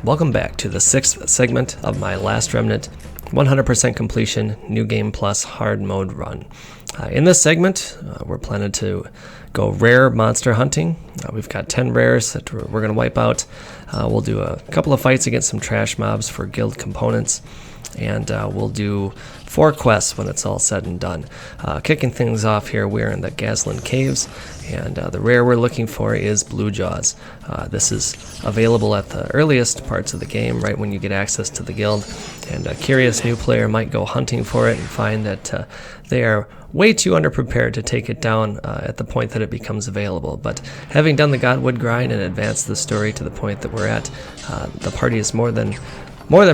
Welcome back to the 6th segment of my last Remnant 100% completion New Game Plus hard mode run. In this segment, we're planning to go rare monster hunting. We've got 10 rares that we're going to wipe out. We'll do a couple of fights against some trash mobs for guild components, and we'll do 4 quests when it's all said and done. Kicking things off here, we're in the Gazlan Caves, and the rare we're looking for is Blue Jaws. This is available at the earliest parts of the game, right when you get access to the guild, and a curious new player might go hunting for it and find that they are way too underprepared to take it down at the point that it becomes available. But having done the Godwood grind and advanced the story to the point that we're at, the party is more than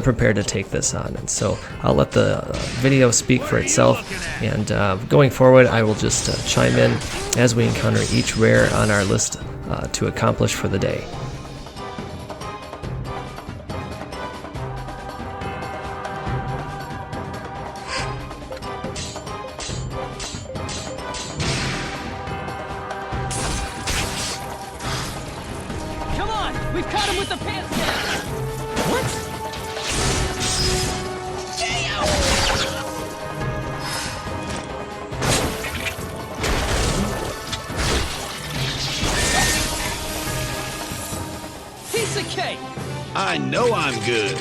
prepared to take this on, and so I'll let the video speak for itself, and going forward I will just chime in as we encounter each rare on our list to accomplish for the day. Come on! We've caught him with the pants down! What? Piece of cake! I know I'm good.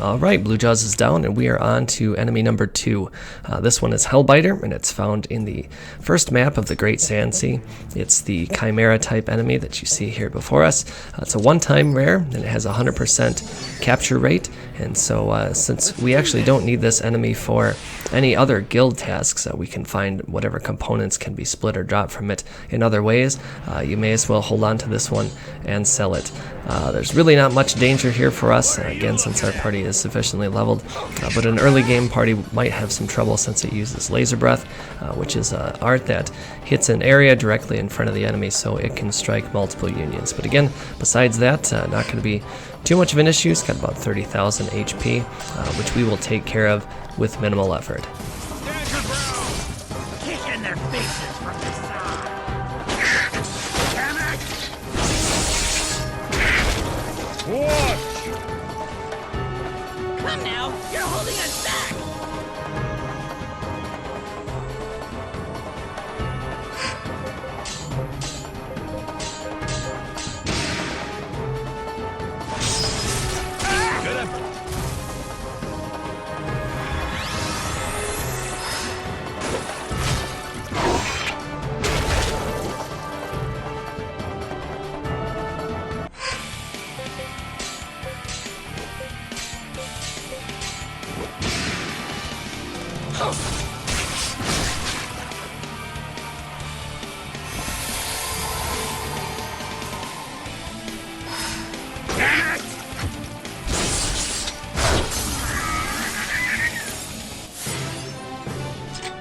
Alright, Blue Jaws is down, and we are on to enemy number 2. This one is Hellbiter, and it's found in the first map of the Great Sand Sea. It's the Chimera type enemy that you see here before us. It's a one-time rare, and it has a 100% capture rate, and so since we actually don't need this enemy for any other guild tasks, we can find whatever components can be split or dropped from it in other ways. You may as well hold on to this one and sell it. There's really not much danger here for us, again, since our party is sufficiently leveled, but an early game party might have some trouble since it uses laser breath, which is an art that hits an area directly in front of the enemy, so it can strike multiple unions. But again, besides that, not going to be too much of an issue. It's got about 30,000 HP, which we will take care of with minimal effort. Kick in their faces from the side! Damn it! What? Come now! You're holding us back!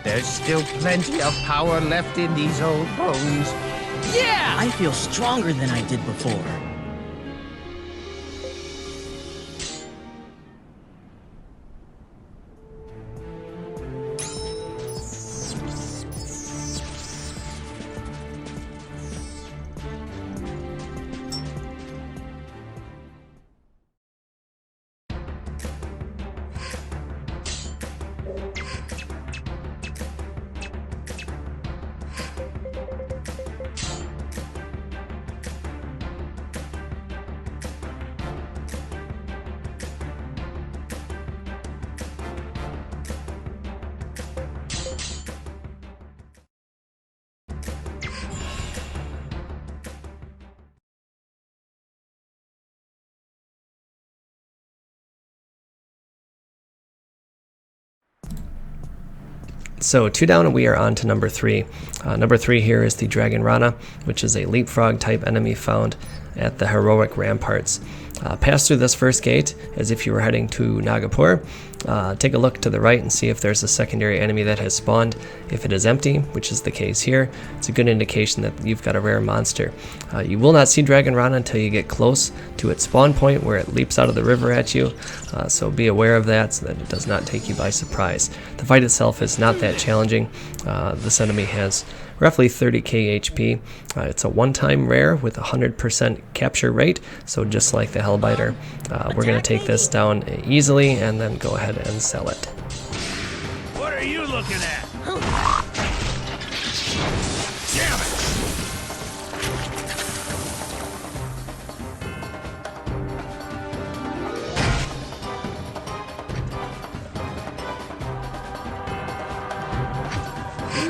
There's still plenty of power left in these old bones. Yeah! I feel stronger than I did before. So 2 down and we are on to number 3. Number 3 here is the Dragon Rana, which is a leapfrog type enemy found at the heroic ramparts. Pass through this first gate as if you were heading to Nagapur. Take a look to the right and see if there's a secondary enemy that has spawned. If it is empty, which is the case here, it's a good indication that you've got a rare monster. You will not see Dragon Rana until you get close to its spawn point where it leaps out of the river at you, so be aware of that so that it does not take you by surprise. The fight itself is not that challenging. This enemy has roughly 30k HP. It's a one-time rare with 100% capture rate, so just like the Hellbiter, we're going to take this down easily and then go ahead and sell it. What are you looking at? Damn it!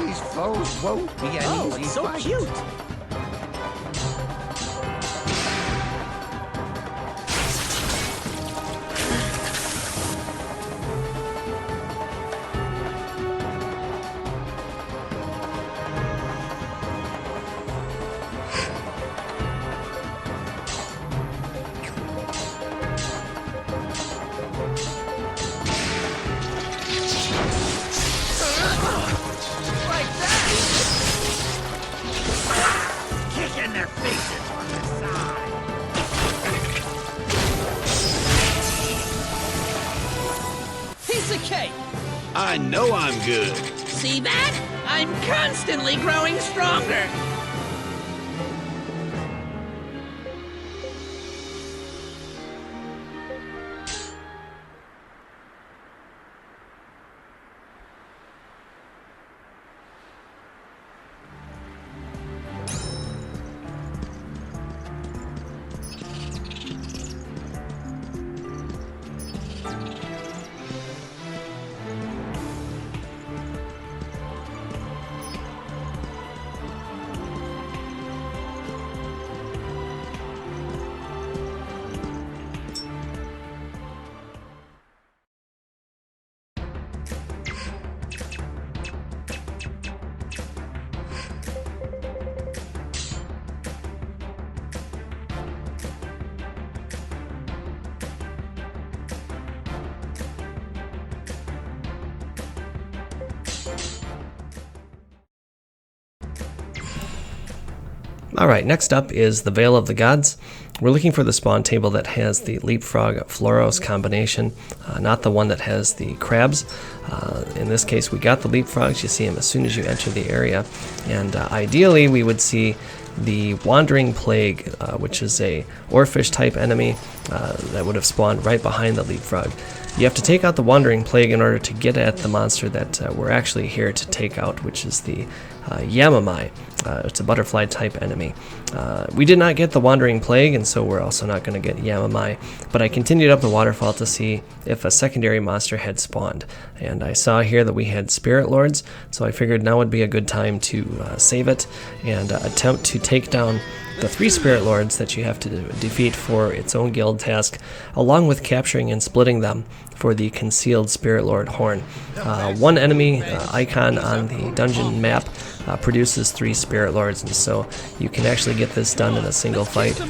These foes won't be an Oh, easy it's so fight. cute. Like that! Kick in their faces from the side. Piece of cake. I know I'm good. See that? I'm constantly growing stronger. Alright, next up is the Veil of the Gods. We're looking for the spawn table that has the Leapfrog Floros combination, not the one that has the crabs. In this case, we got the Leapfrogs. You see them as soon as you enter the area. And ideally, we would see the Wandering Plague, which is a Oarfish type enemy that would have spawned right behind the Leapfrog. You have to take out the Wandering Plague in order to get at the monster that we're actually here to take out, which is the Yamamai. It's a butterfly type enemy. We did not get the Wandering Plague, and so we're also not going to get Yamamai, but I continued up the waterfall to see if a secondary monster had spawned, and I saw here that we had Spirit Lords, so I figured now would be a good time to save it and attempt to take down the 3 Spirit Lords that you have to defeat for its own guild task, along with capturing and splitting them for the concealed Spirit Lord horn. One enemy icon on the dungeon map produces 3 Spirit Lords, and so you can actually get this done in a single fight.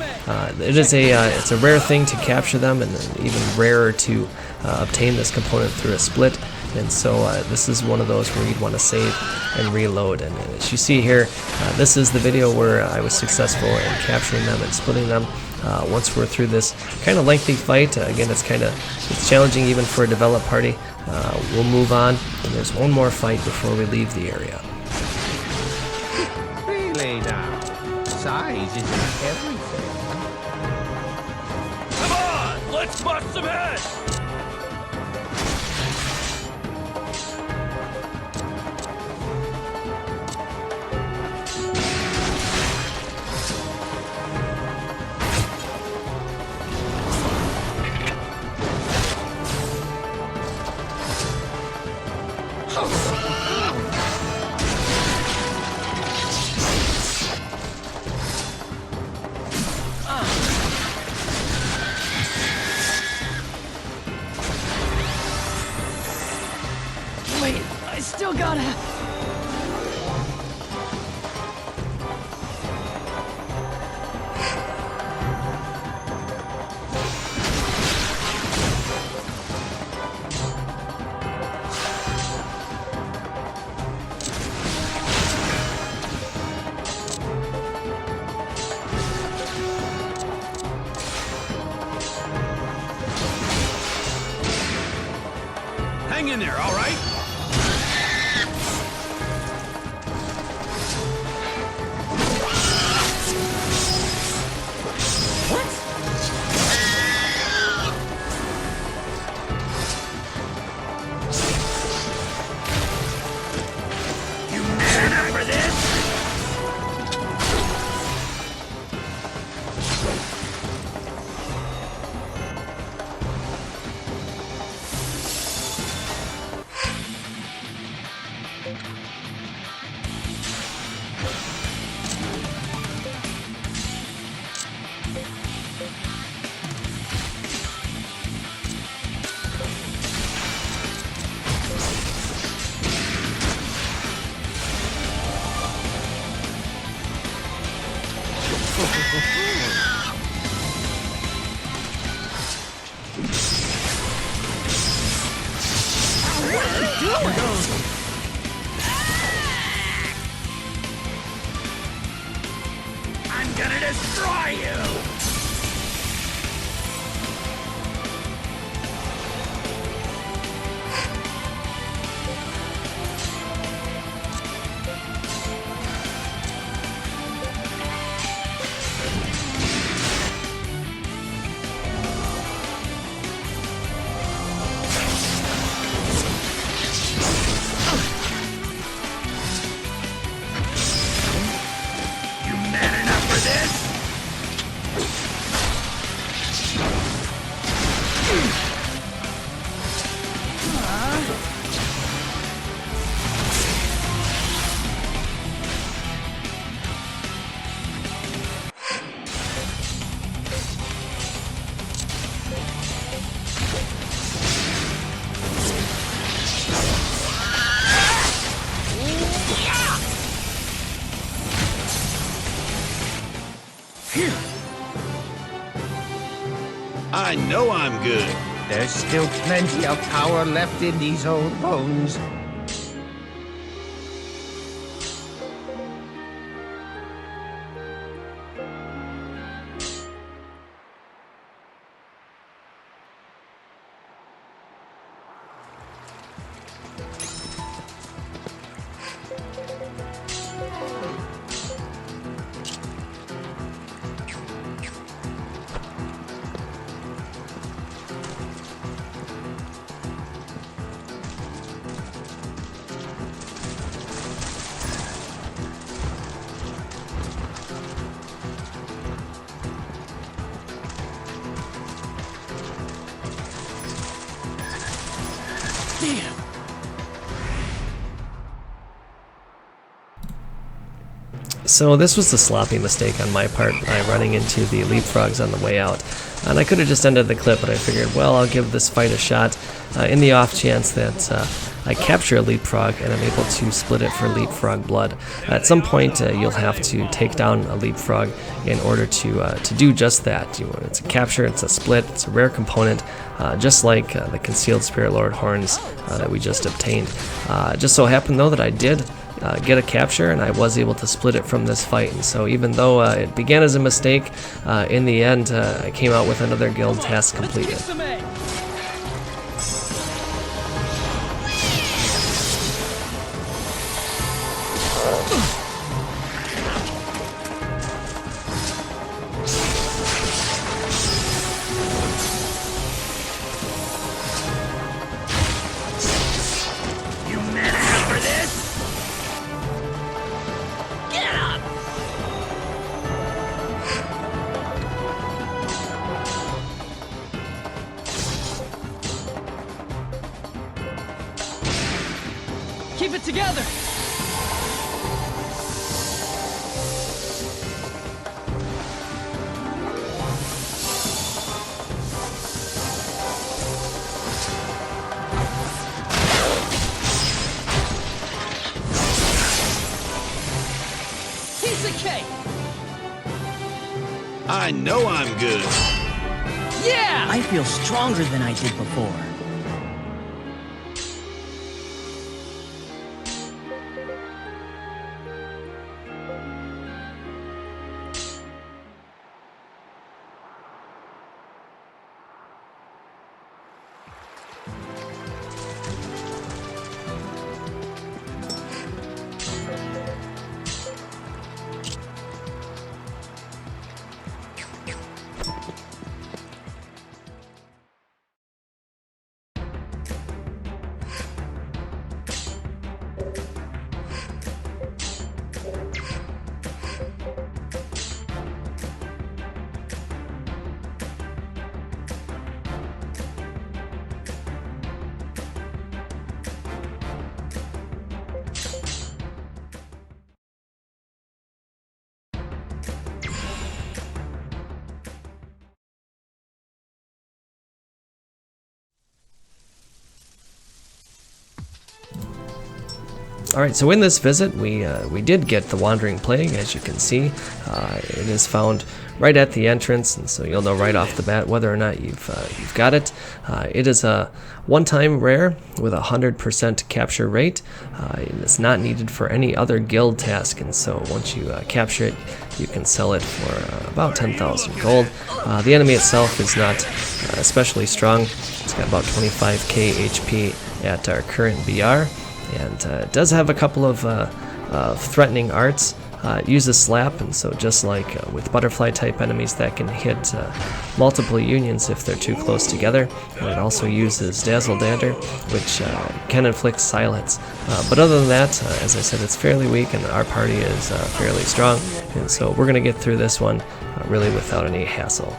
It's a rare thing to capture them, and even rarer to obtain this component through a split. And so this is one of those where you'd want to save and reload. And as you see here, this is the video where I was successful in capturing them and splitting them. Once we're through this kind of lengthy fight, again, it's challenging even for a developed party. We'll move on, and there's one more fight before we leave the area. Really now, size isn't everything. Come on, let's bust some heads! Wait, I still gotta... Hang in there, all right? You man enough for this? I'm gonna destroy you! You man enough for this? I know I'm good. There's still plenty of power left in these old bones. Damn! So this was a sloppy mistake on my part by running into the leapfrogs on the way out. And I could have just ended the clip, but I figured, well, I'll give this fight a shot in the off chance that I capture a leapfrog and I'm able to split it for leapfrog blood. At some point, you'll have to take down a leapfrog in order to do just that. It's a capture, it's a split, it's a rare component, just like the concealed Spirit Lord horns that we just obtained. Just so happened though that I did get a capture and I was able to split it from this fight, and so even though it began as a mistake, in the end I came out with another guild task completed. You man enough for this? Get up! Keep it together! okay. I know I'm good. Yeah! I feel stronger than I did before. Alright, so in this visit, we did get the Wandering Plague, as you can see. It is found right at the entrance, and so you'll know right off the bat whether or not you've got it. It is a one-time rare with a 100% capture rate. It's not needed for any other guild task, and so once you capture it, you can sell it for about 10,000 gold. The enemy itself is not especially strong. It's got about 25k HP at our current BR. And it does have a couple of threatening arts. It uses slap, and so just like with butterfly type enemies, that can hit multiple unions if they're too close together. And it also uses dazzle dander, which can inflict silence. But other than that, as I said, it's fairly weak, and our party is fairly strong. And so we're going to get through this one really without any hassle.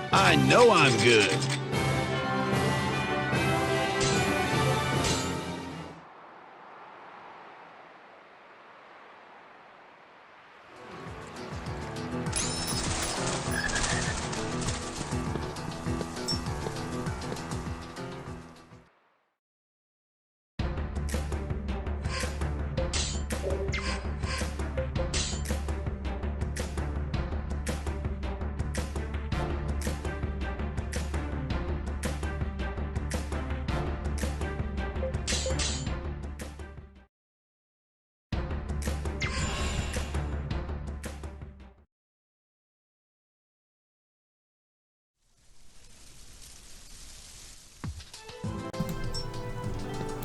I know I'm good.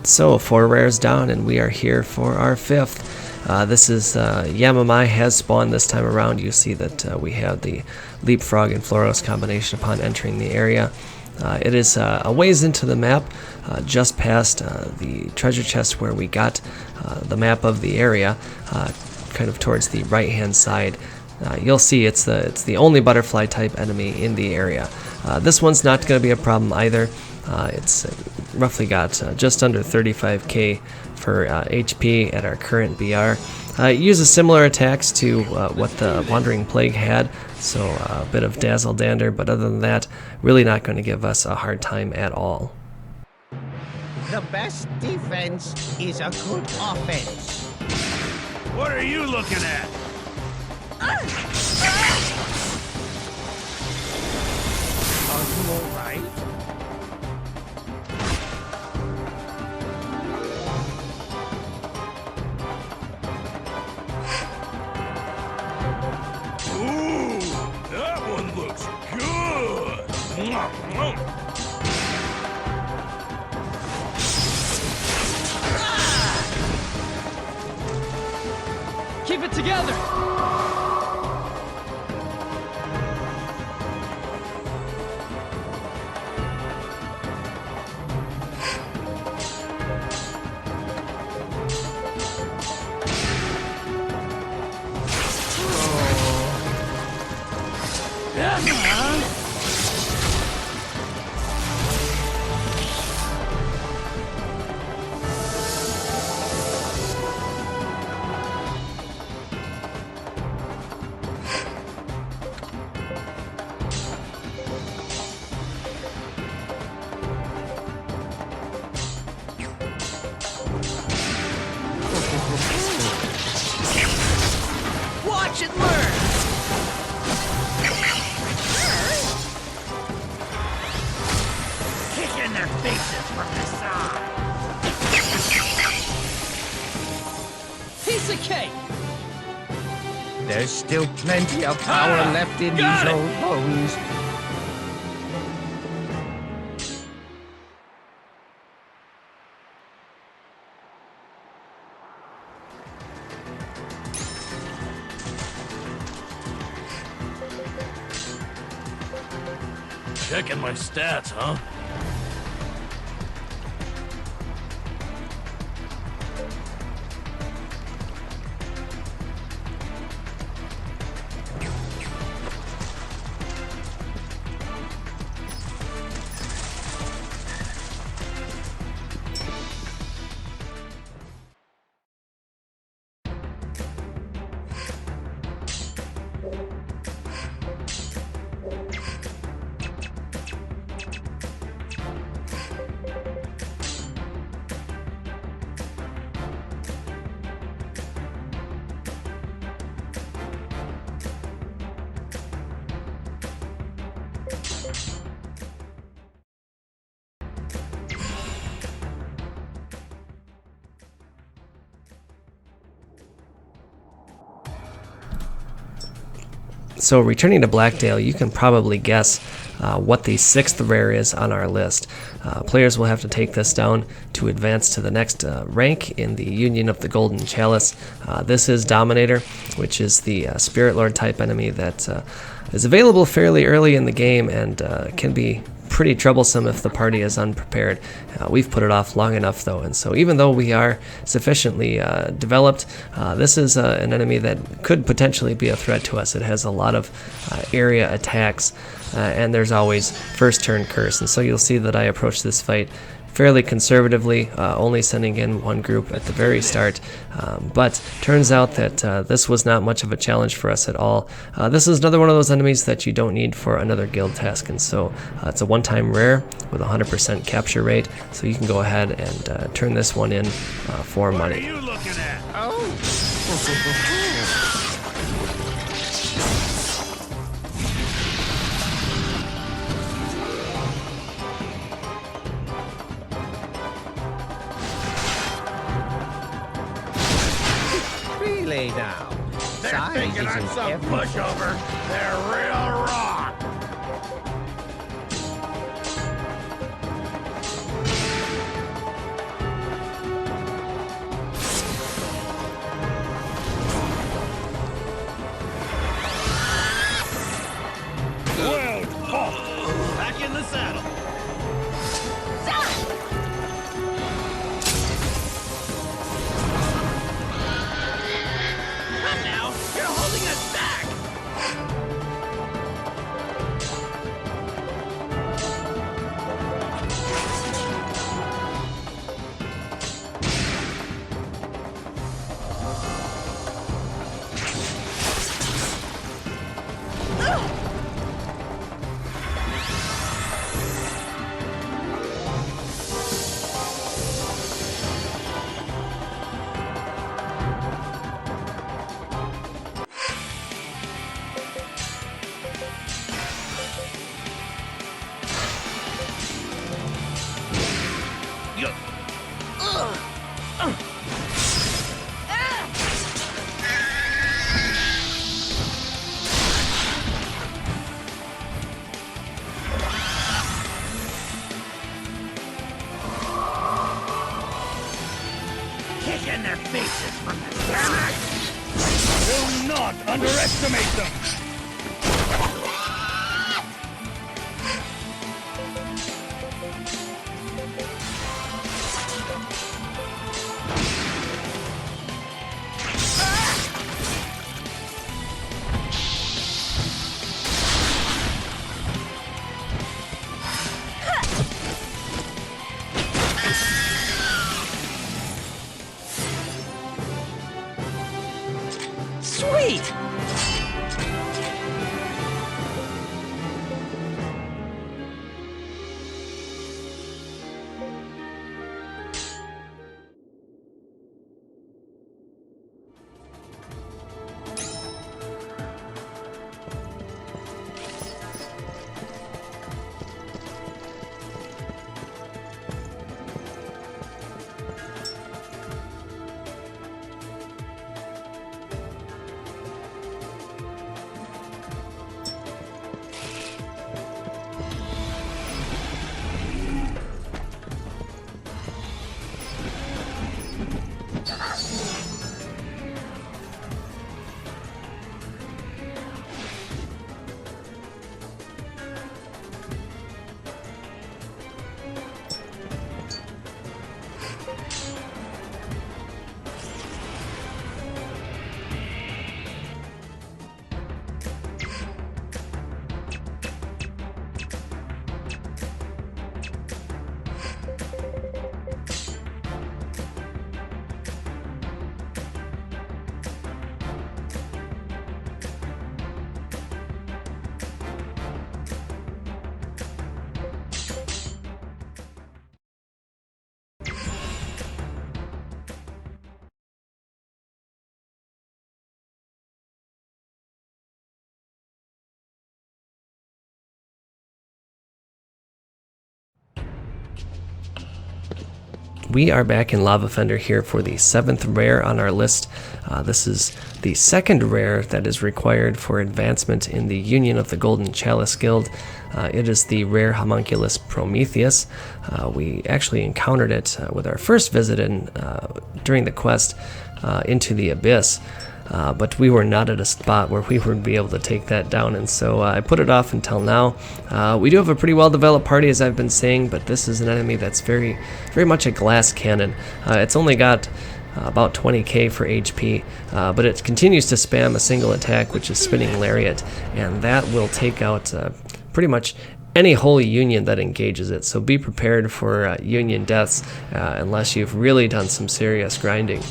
So 4 rares down, and we are here for our 5th. This is Yamamai has spawned this time around. You see that we have the Leapfrog and Floros combination upon entering the area. It is a ways into the map, just past the treasure chest where we got the map of the area, kind of towards the right hand side. You'll see it's the only butterfly type enemy in the area. This one's not going to be a problem either. It's roughly got just under 35k for HP at our current BR. It uses similar attacks to what the Wandering Plague had, so a bit of dazzle dander, but other than that, really not going to give us a hard time at all. The best defense is a good offense. What are you looking at? Are you all right? Ooh, that one looks good. keep it together! Watch and learn! Kick in their faces from the side. Piece of cake! There's still plenty of power left in these old bones. Checking my stats, huh? So returning to Blackdale, you can probably guess what the 6th rare is on our list. Players will have to take this down to advance to the next rank in the Union of the Golden Chalice. This is Dominator, which is the Spirit Lord type enemy that is available fairly early in the game and can be pretty troublesome if the party is unprepared. We've put it off long enough though, and so even though we are sufficiently developed, this is an enemy that could potentially be a threat to us. It has a lot of area attacks, and there's always first turn curse, and so you'll see that I approach this fight fairly conservatively, only sending in one group at the very start, but turns out that this was not much of a challenge for us at all. This is another one of those enemies that you don't need for another guild task, and so it's a one-time rare with 100% capture rate, so you can go ahead and turn this one in for What are money. you looking at? Really now? They're Size thinking I'm isn't some everything. pushover. They're real wrong. Well, oh, back in the saddle. Come now! You're holding us back! Kick in their faces from the side. Do not underestimate them. Sweet! We are back in Lava Fender here for the 7th rare on our list. This is the 2nd rare that is required for advancement in the Union of the Golden Chalice Guild. It is the rare Homunculus Prometheus. We actually encountered it with our first visit during the quest into the Abyss. But we were not at a spot where we would be able to take that down, and so I put it off until now. We do have a pretty well-developed party, as I've been saying, but this is an enemy that's very much a glass cannon. It's only got about 20k for HP, but it continues to spam a single attack, which is Spinning Lariat, and that will take out pretty much any Holy Union that engages it. So be prepared for Union deaths unless you've really done some serious grinding.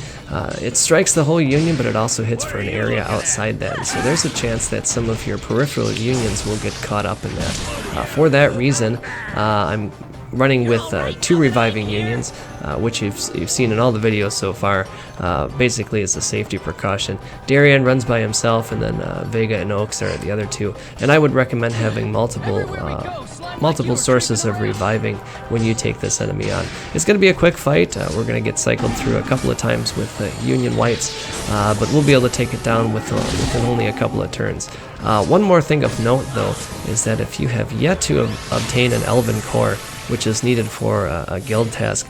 It strikes the whole Union, but it also hits for an area outside that, and so there's a chance that some of your peripheral Unions will get caught up in that. For that reason, I'm running with 2 reviving Unions, which you've seen in all the videos so far, basically as a safety precaution. Darien runs by himself, and then Vega and Oaks are the other 2, and I would recommend having multiple sources of reviving when you take this enemy on. It's going to be a quick fight. We're going to get cycled through a couple of times with Union Whites, but we'll be able to take it down within only a couple of turns. One more thing of note, though, is that if you have yet to obtain an Elven Core, which is needed for a guild task,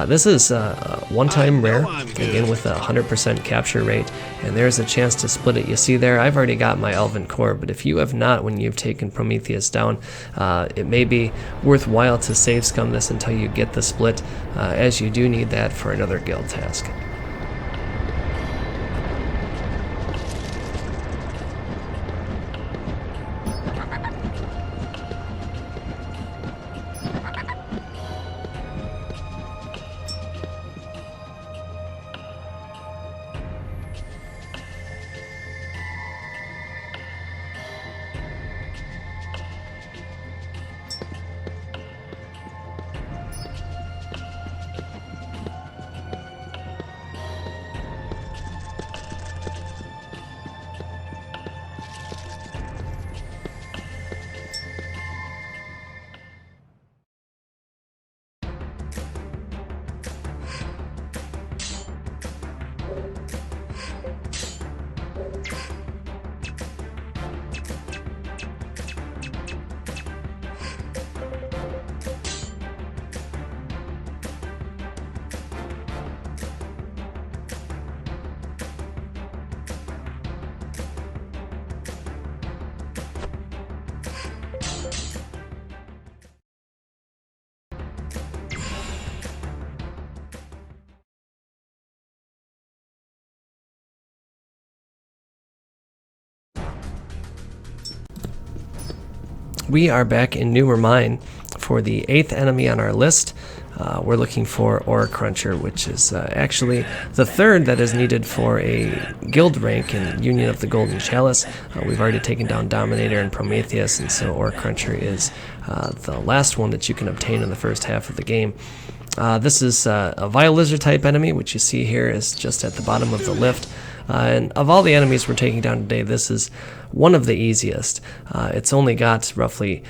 this is a one-time rare, again with a 100% capture rate, and there's a chance to split it. You see there, I've already got my Elven Core, but if you have not when you've taken Prometheus down, it may be worthwhile to save scum this until you get the split, as you do need that for another guild task. we are back in Newer Mine for the 8th enemy on our list. We're looking for Ore Cruncher, which is actually the 3rd that is needed for a guild rank in Union of the Golden Chalice. We've already taken down Dominator and Prometheus, and so Ore Cruncher is the last one that you can obtain in the first half of the game. This is a Vile Lizard type enemy, which you see here is just at the bottom of the lift. And of all the enemies we're taking down today, this is one of the easiest. It's only got roughly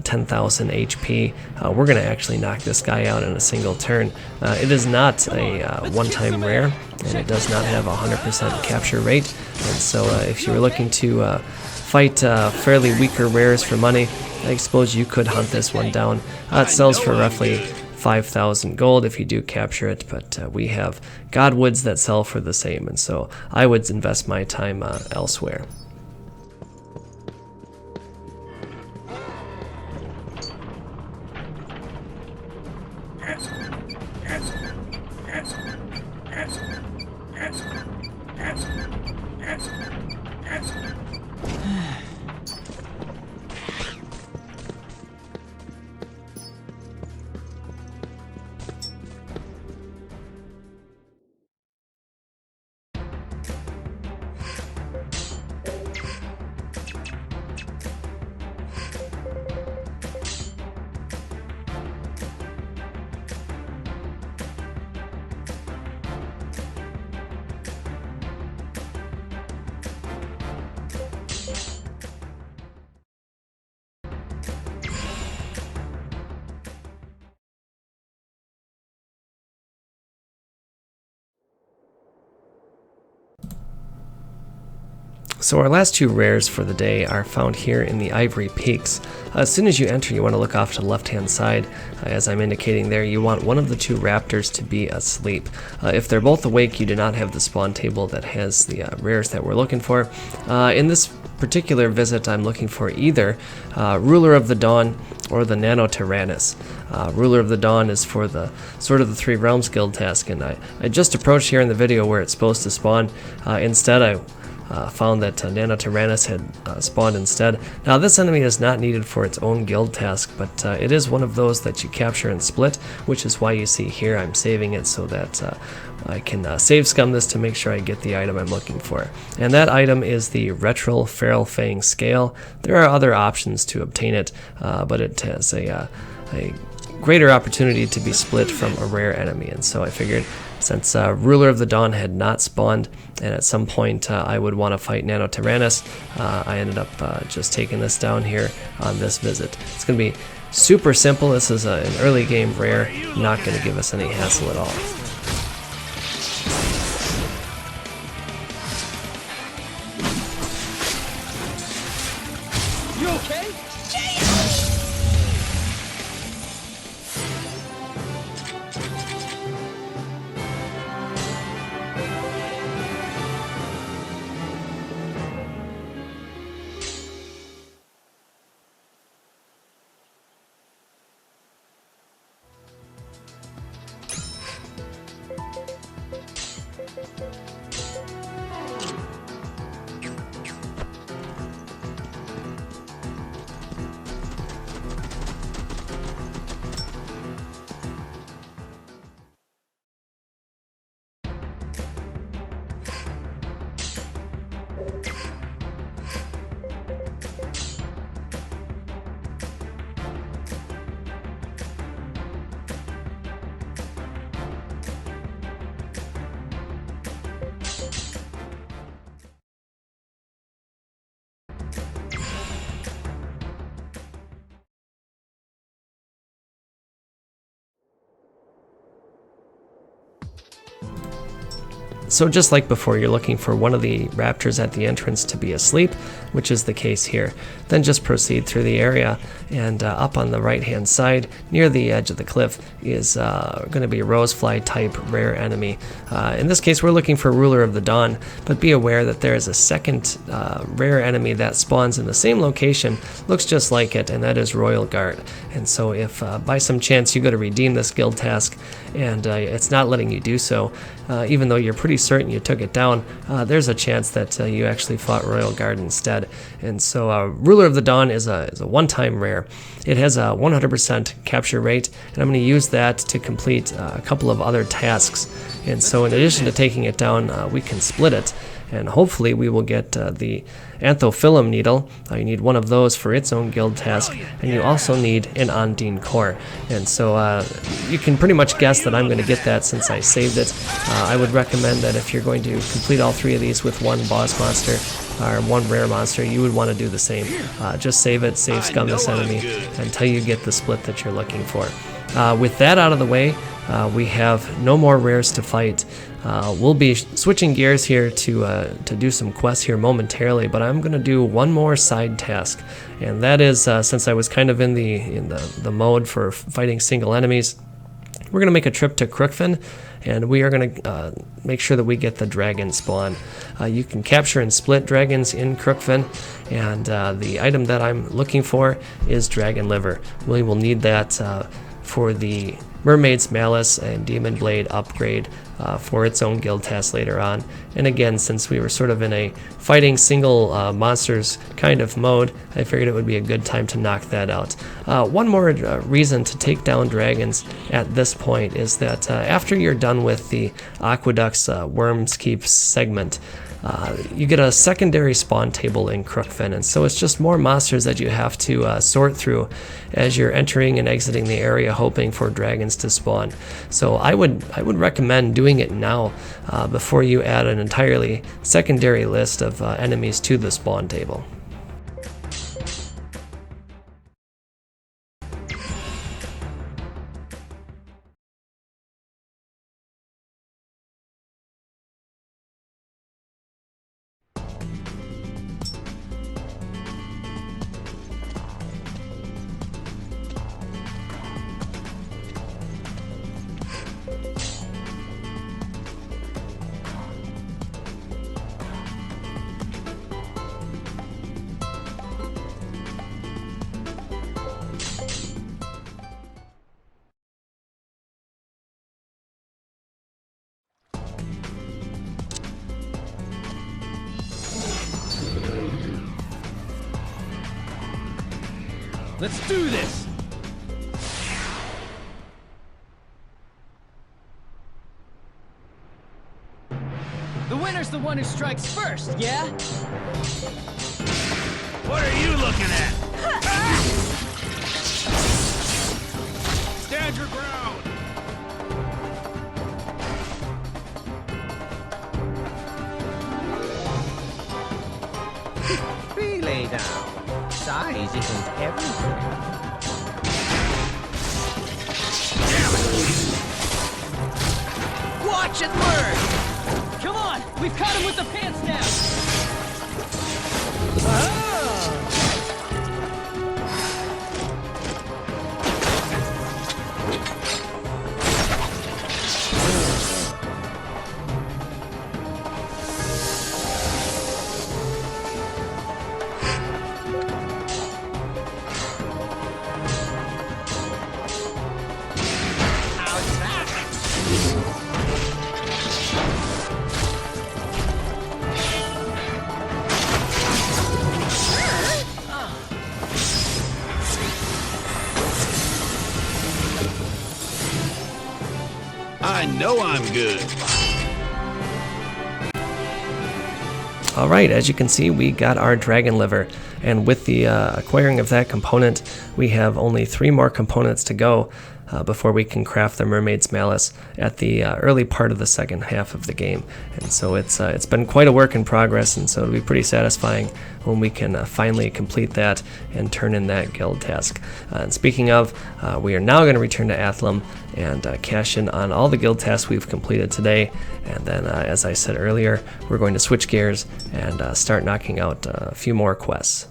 10,000 HP. We're going to actually knock this guy out in a single turn. It is not a one-time rare, and it does not have a 100% capture rate. And so if you were looking to fight fairly weaker rares for money, I suppose you could hunt this one down. It sells for roughly 5,000 gold if you do capture it, but we have Godwoods that sell for the same, and so I would invest my time elsewhere. So our last two rares for the day are found here in the Ivory Peaks. As soon as you enter, you want to look off to the left-hand side. As I'm indicating there, you want one of the two raptors to be asleep. If they're both awake, you do not have the spawn table that has the rares that we're looking for. In this particular visit, I'm looking for either Ruler of the Dawn or the Nanotyrannus. Ruler of the Dawn is for the Sword of the Three Realms guild task, and I just approached here in the video where it's supposed to spawn. Instead, I found that Nanotyrannus had spawned instead. Now this enemy is not needed for its own guild task, but it is one of those that you capture and split, which is why you see here I'm saving it so that I can save scum this to make sure I get the item I'm looking for. And that item is the RotL Feral Fang Scale. There are other options to obtain it, but it has a greater opportunity to be split from a rare enemy, and so I figured since Ruler of the Dawn had not spawned, and at some point I would want to fight Nanotyrannus, I ended up just taking this down here on this visit. It's going to be super simple. This is an early game rare, not going to give us any hassle at all. You okay? So just like before, you're looking for one of the raptors at the entrance to be asleep, which is the case here. Then just proceed through the area, and up on the right hand side near the edge of the cliff is going to be a rosefly type rare enemy. In this case we're looking for Ruler of the Dawn, but be aware that there is a second rare enemy that spawns in the same location, looks just like it, and that is Royal Guard. And so if by some chance you go to redeem this guild task and it's not letting you do so, even though you're pretty pretty certain you took it down, there's a chance that you actually fought Royal Guard instead. And so Ruler of the Dawn is a one-time rare. It has a 100% capture rate, and I'm going to use that to complete a couple of other tasks. And so in addition to taking it down, we can split it, and hopefully we will get the Anthophyllum Needle. You need one of those for its own guild task, and you also need an Ondine Core. And so you can pretty much guess that I'm going to get that since I saved it. I would recommend that if you're going to complete all 3 of these with one boss monster or one rare monster, you would want to do the same. Just save it, save scum this enemy until you get the split that you're looking for. With that out of the way, we have no more rares to fight. We'll be switching gears here to do some quests here momentarily, but I'm going to do one more side task, and that is since I was kind of in the mode for fighting single enemies, we're going to make a trip to Crookfin, and we are going to make sure that we get the dragon spawn. You can capture and split dragons in Crookfin, and the item that I'm looking for is dragon liver. We will need that for the Mermaid's Malice and Demon Blade upgrade for its own guild task later on. And again, since we were sort of in a fighting single monsters kind of mode, I figured it would be a good time to knock that out. One more reason to take down dragons at this point is that after you're done with the Aqueduct's Worms Keep segment, you get a secondary spawn table in Crookfin, and so it's just more monsters that you have to sort through as you're entering and exiting the area, hoping for dragons to spawn. So I would recommend doing it now before you add an entirely secondary list of enemies to the spawn table. Let's do this! The winner's the one who strikes first, yeah? What are you looking at? Stand your ground! Relay down. Size isn't everything. Watch and learn! Come on! We've caught him with the pants now! I know I'm good. Alright, as you can see, we got our dragon liver, and with the acquiring of that component, we have only 3 more components to go before we can craft the Mermaid's Malice at the early part of the second half of the game. And so it's been quite a work in progress, and so it'll be pretty satisfying when we can finally complete that and turn in that guild task. And speaking of, we are now going to return to Athlum and cash in on all the guild tasks we've completed today, and then as I said earlier, we're going to switch gears and start knocking out a few more quests.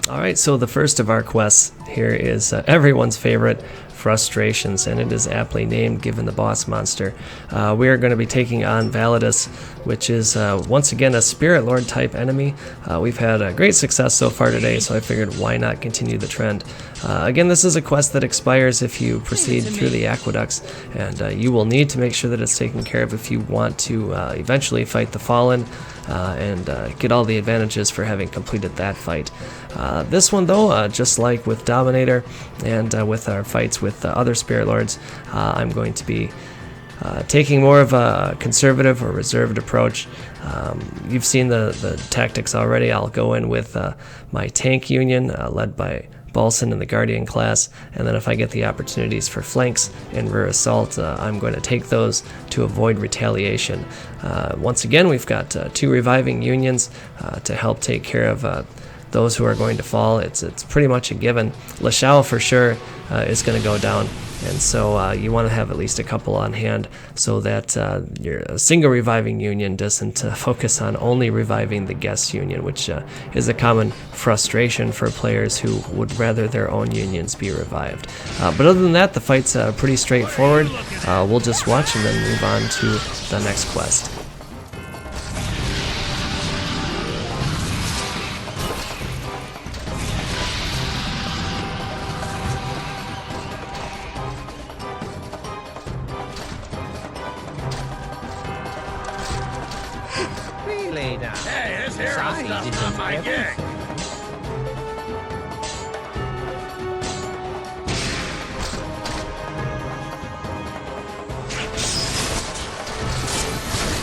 Alright, so the first of our quests here is everyone's favorite, Frustrations, and it is aptly named given the boss monster. We are going to be taking on Validus, which is once again a Spirit Lord type enemy. We've had great success so far today, so I figured why not continue the trend. Again, this is a quest that expires if you proceed through the aqueducts, and you will need to make sure that it's taken care of if you want to eventually fight the Fallen and get all the advantages for having completed that fight. This one though, just like with Dominator and with our fights with other Spirit Lords, I'm going to be taking more of a conservative or reserved approach. You've seen the tactics already. I'll go in with my tank union led by Balson in the Guardian class, and then if I get the opportunities for flanks and rear assault, I'm going to take those to avoid retaliation. Once again, we've got 2 reviving unions to help take care of those who are going to fall. It's pretty much a given. Lashao for sure is going to go down, and so you want to have at least a couple on hand so that your single reviving union doesn't focus on only reviving the guest union, which is a common frustration for players who would rather their own unions be revived. But other than that, the fight's pretty straightforward. We'll just watch and then move on to the next quest. Really now? Hey, this hero Size stuff's isn't not my everything. gig.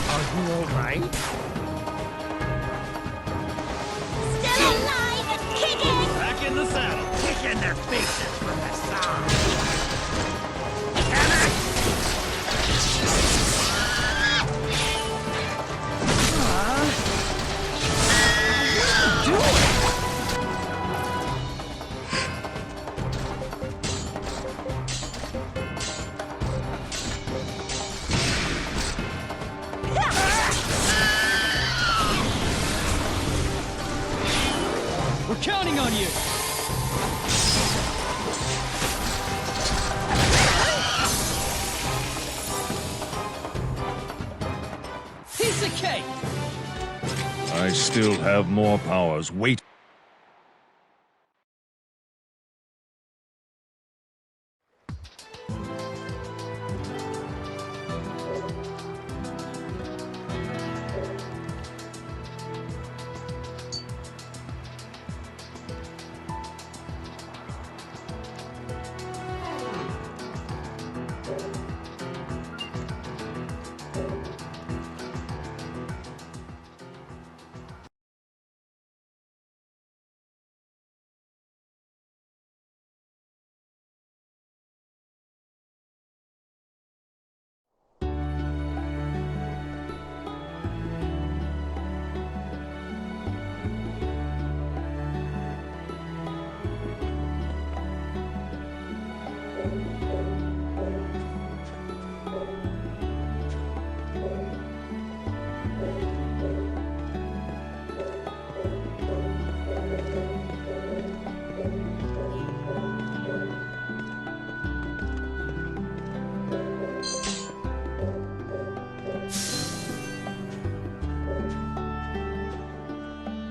Are you all right? Still alive and kicking! Back in the saddle. Kick in their faces from the side. We're counting on you! Piece of cake! I still have more powers. Wait.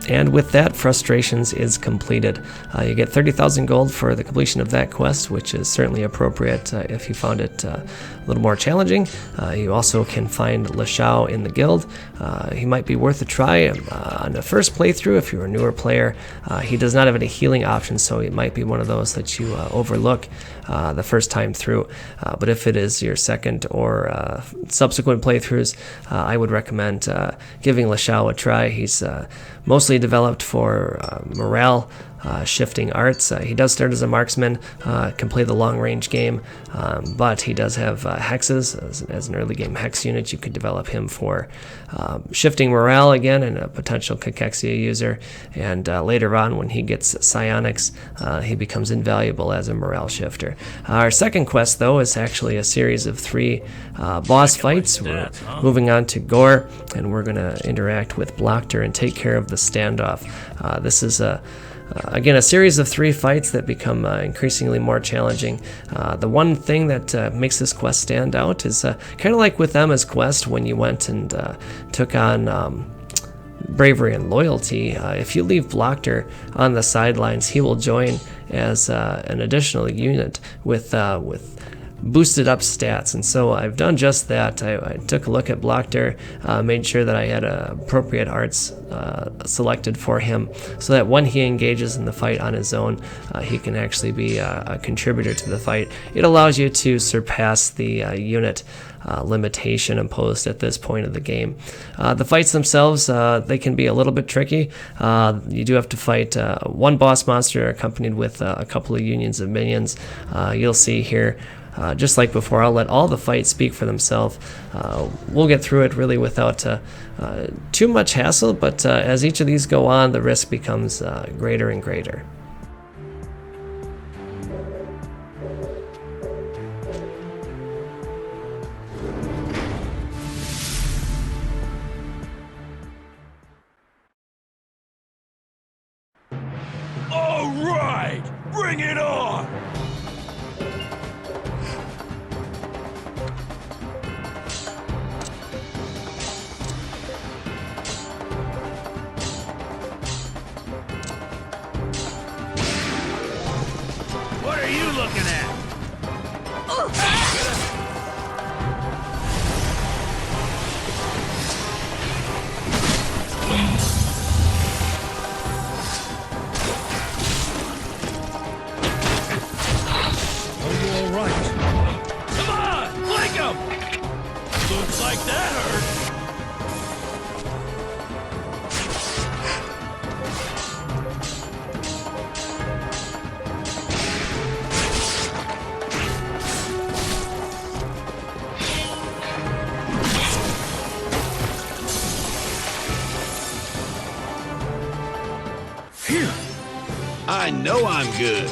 And with that, Frustrations is completed. You get 30,000 gold for the completion of that quest, which is certainly appropriate if you found it a little more challenging. You also can find Lashao in the guild. He might be worth a try on the first playthrough if you're a newer player. He does not have any healing options, so it might be one of those that you overlook the first time through. But if it is your second or subsequent playthroughs, I would recommend giving Lashao a try. He's mostly developed for morale shifting arts. He does start as a marksman, can play the long range game, but he does have hexes as an early game hex unit. You could develop him for shifting morale again and a potential cachexia user, and later on when he gets psionics, he becomes invaluable as a morale shifter. Our second quest though is actually a series of 3 boss fights. We're moving on to Gore, and we're going to interact with Blockter and take care of the Standoff. This is again, a series of 3 fights that become increasingly more challenging. The one thing that makes this quest stand out is kind of like with Emma's quest when you went and took on Bravery and Loyalty. If you leave Blockter on the sidelines, he will join as an additional unit with boosted up stats, and so I've done just that. I took a look at Blockter, made sure that I had appropriate arts selected for him so that when he engages in the fight on his own, he can actually be a contributor to the fight. It allows you to surpass the unit limitation imposed at this point of the game. The fights themselves, they can be a little bit tricky. You do have to fight one boss monster accompanied with a couple of unions of minions. You'll see here, just like before, I'll let all the fights speak for themselves. We'll get through it really without too much hassle, but as each of these go on, the risk becomes greater and greater. All right, bring it on! What are you looking at? Come on, flank him! Looks like that hurt. Phew! I know I'm good.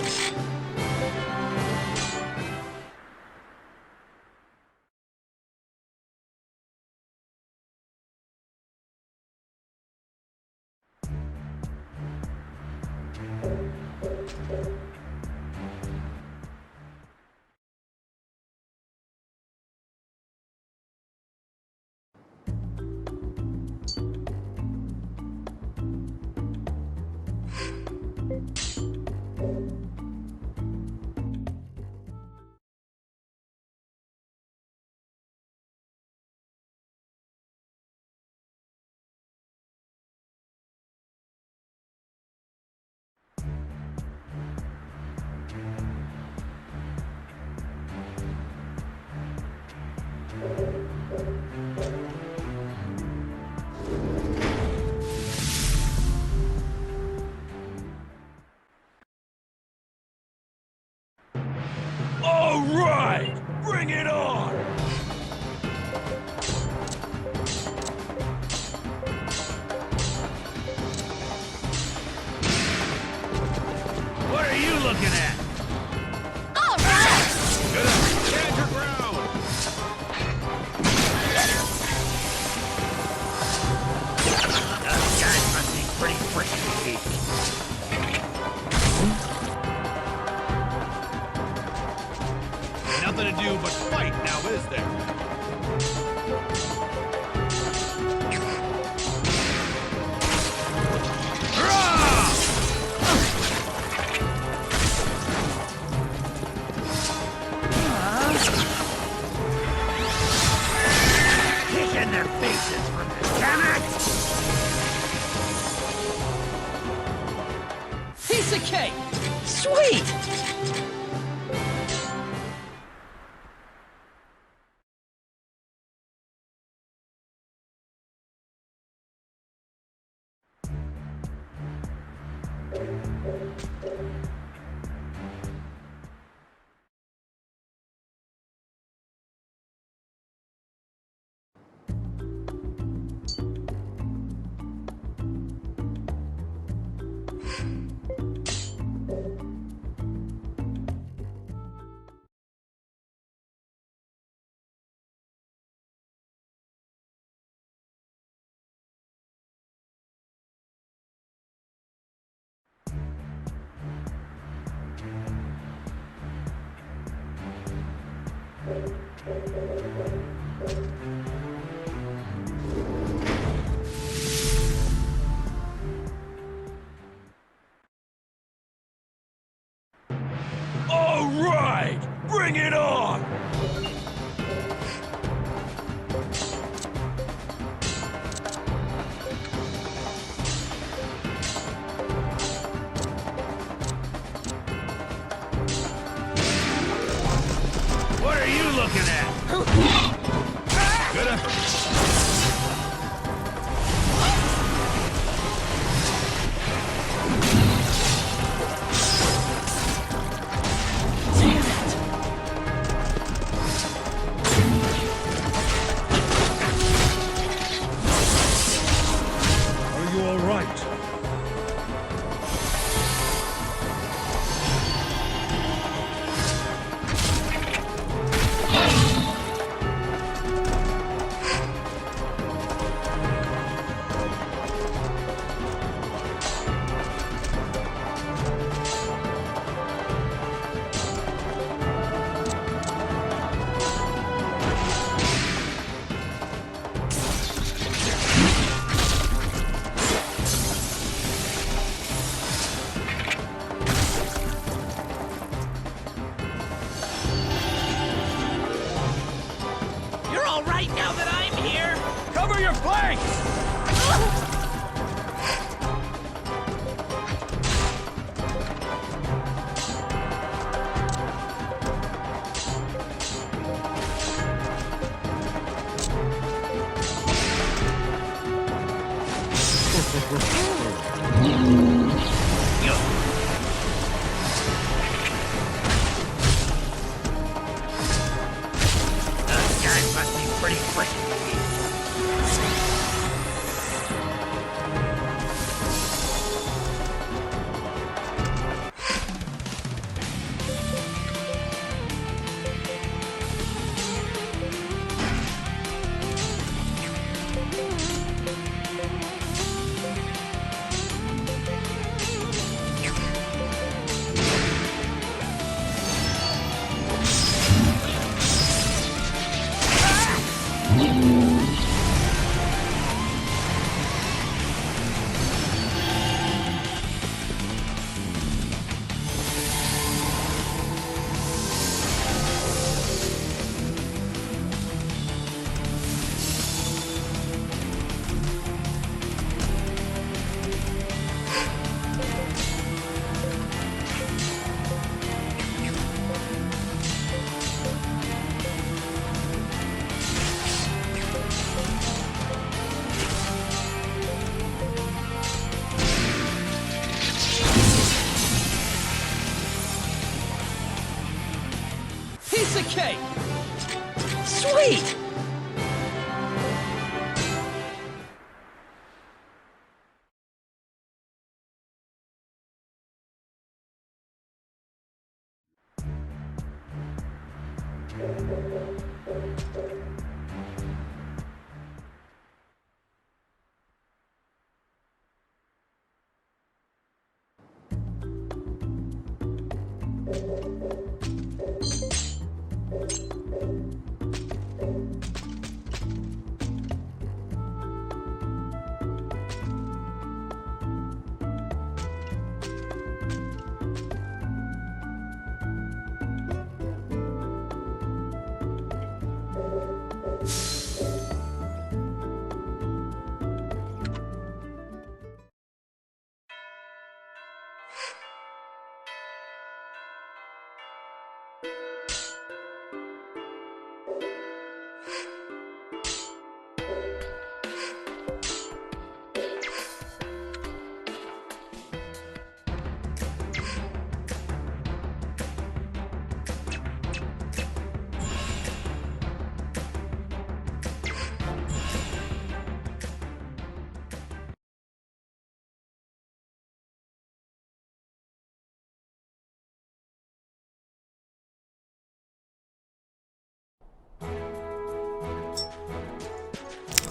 All right, bring it on! What are you looking at? All right! Stand your ground! Those guys must be pretty freaking weak. Nothing to do but fight now, is there? their faces from this, damn it! Piece of cake! Sweet! All right, bring it on! What are you looking at? Gonna... Are you all right? You're all right now that I'm here! Cover your flank! Those guys must be pretty quick. Piece of cake! Sweet!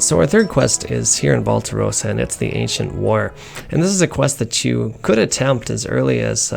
So our third quest is here in Baltarosa, and it's the Ancient War. And this is a quest that you could attempt as early as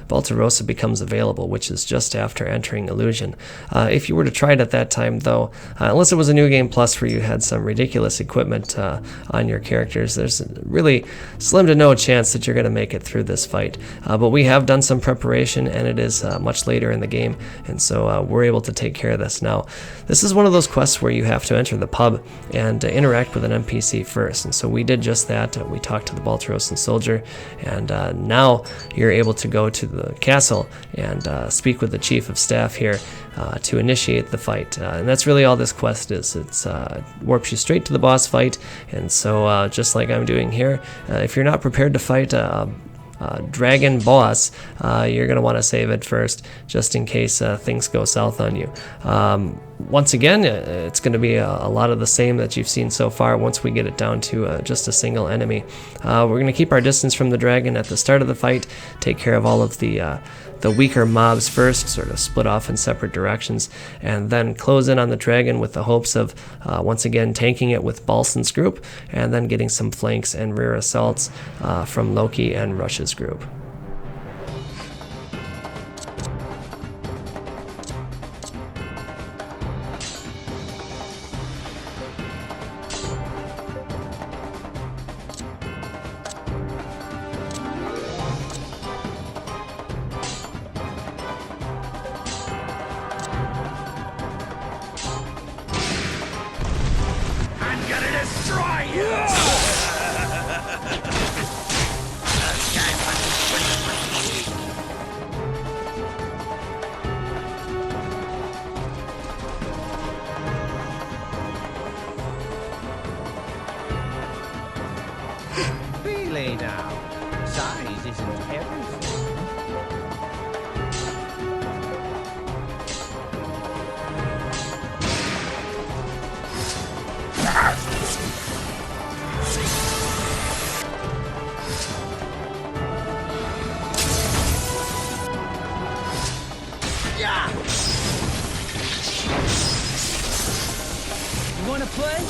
Baltarosa becomes available, which is just after entering Illusion. If you were to try it at that time, though, unless it was a New Game Plus where you had some ridiculous equipment on your characters, there's really slim to no chance that you're going to make it through this fight. But we have done some preparation, and it is much later in the game, and so we're able to take care of this now. This is one of those quests where you have to enter the pub and interact with an NPC first, and so we did just that. We talked to the Baltarosan soldier, and now you're able to go to the castle and speak with the chief of staff here to initiate the fight. And that's really all this quest is. It warps you straight to the boss fight, and so just like I'm doing here, if you're not prepared to fight dragon boss, you're going to want to save it first, just in case things go south on you. Once again, it's going to be a lot of the same that you've seen so far once we get it down to just a single enemy. We're going to keep our distance from the dragon at the start of the fight, take care of all of the weaker mobs first, sort of split off in separate directions, and then close in on the dragon with the hopes of once again tanking it with Balson's group, and then getting some flanks and rear assaults from Loki and Rush's group. I'm gonna destroy you! Really now, size isn't everything. You wanna play?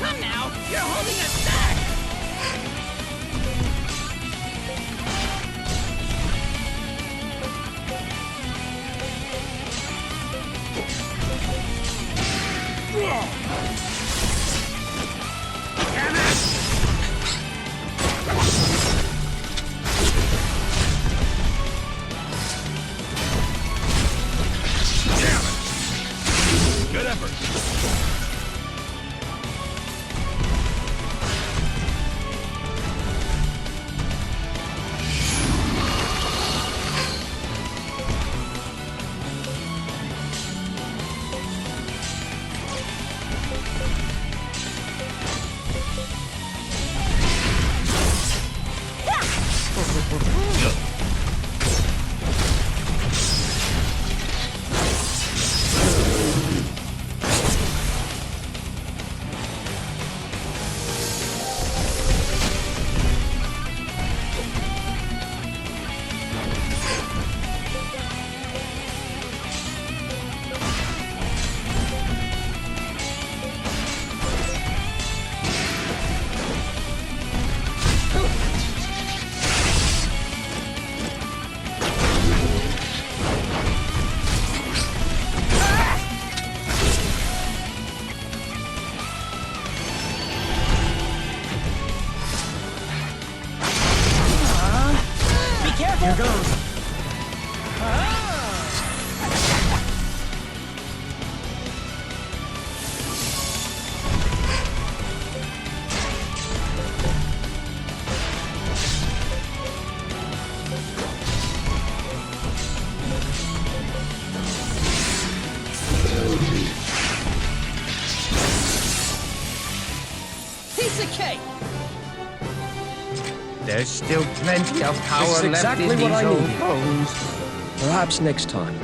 Come now, you're holding us back! Good effort. piece of cake. There's still plenty of power This is left exactly in what these I old needed. bones. Perhaps next time.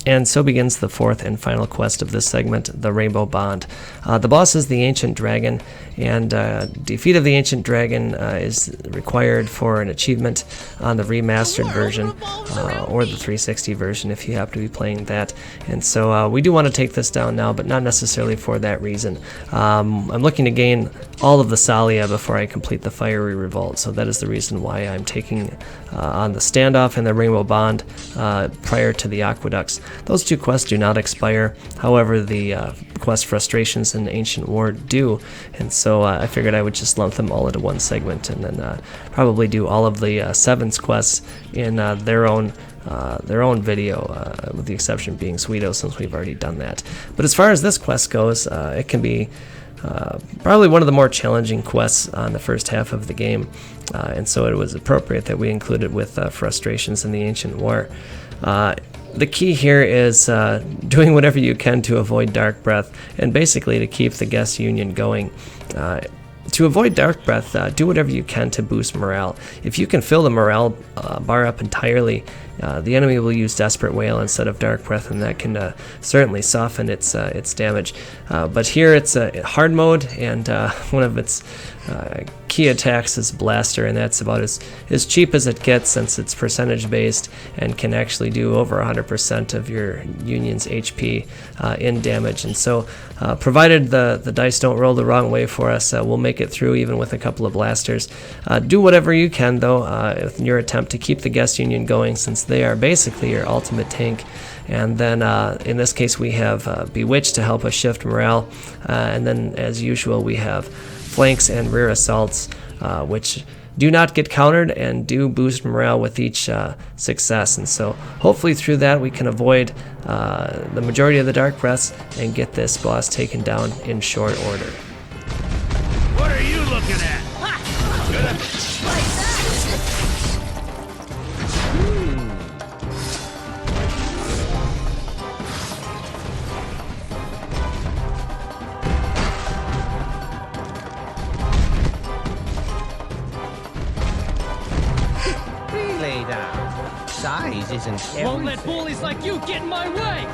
And so begins the fourth and final quest of this segment, the Rainbow Bond. The boss is the Ancient Dragon, and defeat of the Ancient Dragon is required for an achievement on the Remastered version or the 360 version if you happen to be playing that. And so we do want to take this down now, but not necessarily for that reason. I'm looking to gain all of the Salia before I complete the Fiery Revolt, so that is the reason why I'm taking on the Standoff and the Rainbow Bond prior to the Aqueducts. Those two quests do not expire, however the quest Frustrations and Ancient War do, and so I figured I would just lump them all into one segment and then probably do all of the Sevens quests in their own video, with the exception being Sweeto, since we've already done that. But as far as this quest goes, it can be probably one of the more challenging quests on the first half of the game, and so it was appropriate that we include it with Frustrations in the Ancient War. The key here is doing whatever you can to avoid Dark Breath, and basically to keep the guest union going. To avoid Dark Breath, do whatever you can to boost morale. If you can fill the morale bar up entirely, the enemy will use Desperate Wail instead of Dark Breath, and that can certainly soften its damage. But here it's hard mode, and one of its key attacks is Blaster, and that's about as cheap as it gets, since it's percentage based and can actually do over 100% of your union's HP in damage. And so provided the dice don't roll the wrong way for us, we'll make it through even with a couple of blasters. Do whatever you can though in your attempt to keep the guest union going, since they are basically your ultimate tank. And then in this case we have Bewitch to help us shift morale, and then as usual we have flanks and rear assaults, which do not get countered and do boost morale with each success. And so hopefully through that we can avoid the majority of the Dark Breaths and get this boss taken down in short order. What are you looking at? Lay down. Size isn't everything. Won't let bullies like you get in my way.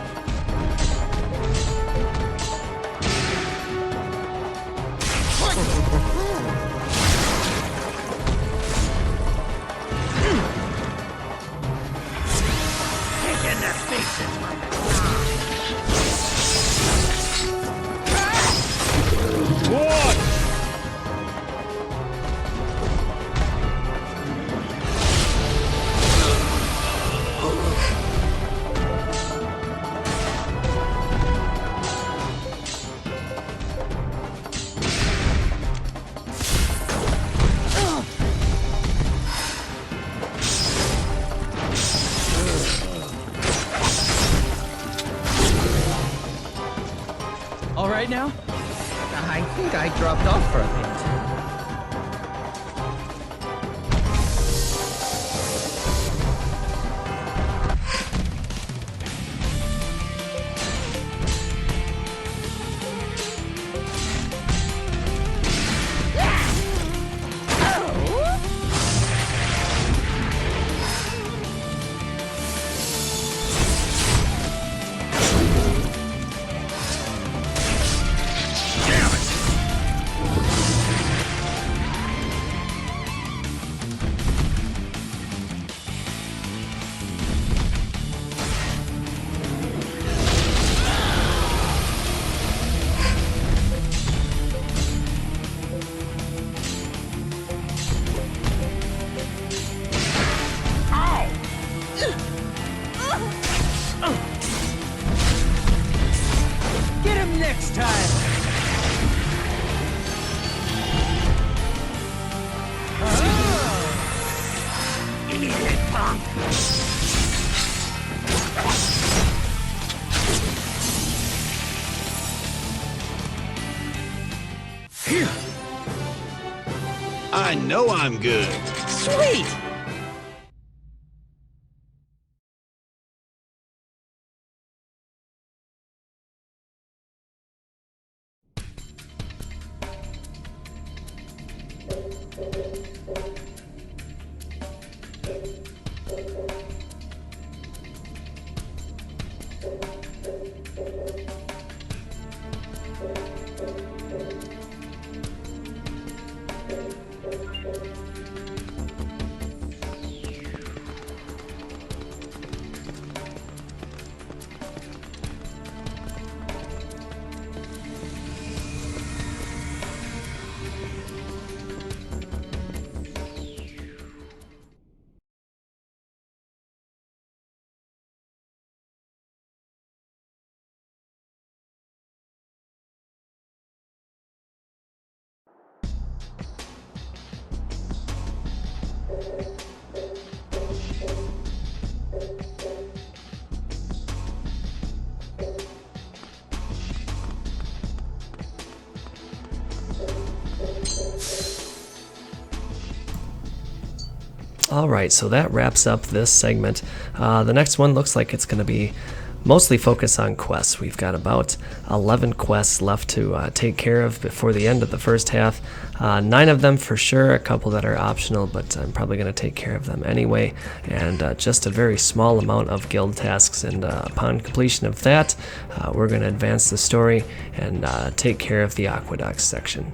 All right now? I think I dropped off for a bit. Get him next time! I know I'm good. Sweet! Alright, so that wraps up this segment. The next one looks like it's going to be mostly focused on quests. We've got about 11 quests left to take care of before the end of the first half. 9 of them for sure, a couple that are optional, but I'm probably going to take care of them anyway. And just a very small amount of guild tasks, and upon completion of that, we're going to advance the story and take care of the aqueducts section.